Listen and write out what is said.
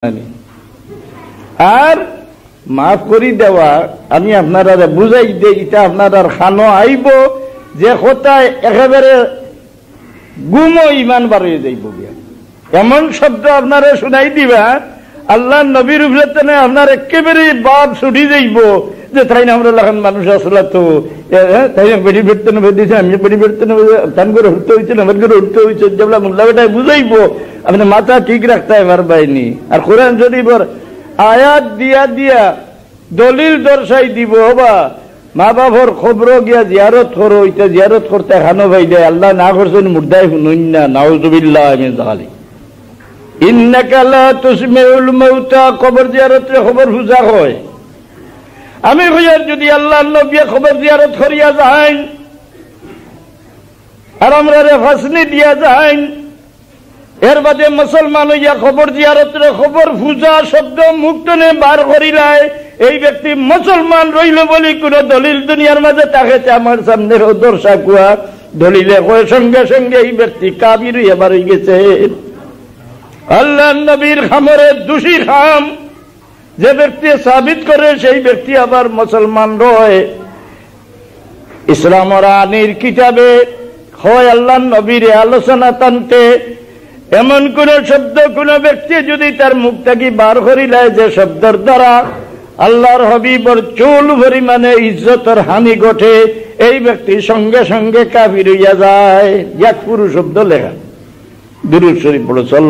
আর মাফ করি দেওয়া আমি আপনারা বুঝাই দিই, এটা আপনার খানো আইব যে কোথায় একেবারে গুমো ইমান বাড়িয়ে যাইব। এমন শব্দ আপনারা শুনাই দিবা আল্লাহ নবীর উপরে আপনার একেবারে বাপ ছুটি যাইব যে তাই না আমরা লাগান মানুষ আসলা তো তাই বেড়ি বেড়তে নেবে দিয়েছে, আমি বেড়ি বেড়তে নেবে তান করে উঠতে হয়েছে, আমার করে উঠতে হয়েছে, যেগুলা মোল্লা বেটায় বুঝাইবো আপনি মাথা ঠিক রাখতে পার পাইনি। আর কোরআন শরীফের আয়াত দিয়া দিয়া দলিল দর্শাই দিব বা মা বাবার খবর গিয়া জিয়ারত করো, এটা জিয়ারত করতে খানো ভাই দেয় আল্লাহ না করছেন মুর্দায় শুনুন না, নাউজুবিল্লাহ মিন যালিক। ইন্নাকা লা তুসমিউল মাউতা, কবর জিয়ারতের খবর বুঝা হয়। আমি হইয়ার যদি আল্লাহ নবী খবর জিয়ারত করিয়া যাই আর আমরা রে ফাসনি দিয়া যাই, এর বাদে মুসলমান হইয়া খবর জিয়ারতের খবর পূজা শব্দ মুক্তনে বার করিলায়, এই ব্যক্তি মুসলমান রইল বলি কোন দলিল দুনিয়ার মাঝে তাকে আমার সামনে দর্শা কুয়া দলিলে কয় সঙ্গে সঙ্গে এই ব্যক্তি কাবির এবার হয়ে গেছে। আল্লাহ নবীর খামরে দোষী খাম যে ব্যক্তি সাবিত করে সেই ব্যক্তি আবার মুসলমান রয়। ইসলাম আনির কিতাবে হয় আল্লাহ নবীর আলোচনা টানতে এমন কোন শব্দ কোন ব্যক্তি যদি তার মুখ থেকে বার করিলায় যে শব্দের দ্বারা আল্লাহর হাবিবর চুল পরিমাণে ইজ্জতের হানি ঘটে, এই ব্যক্তি সঙ্গে সঙ্গে কাফির হইয়া যায়। এক পুরো শব্দ লেখা দুরূদ শরীফ পড়ো চল।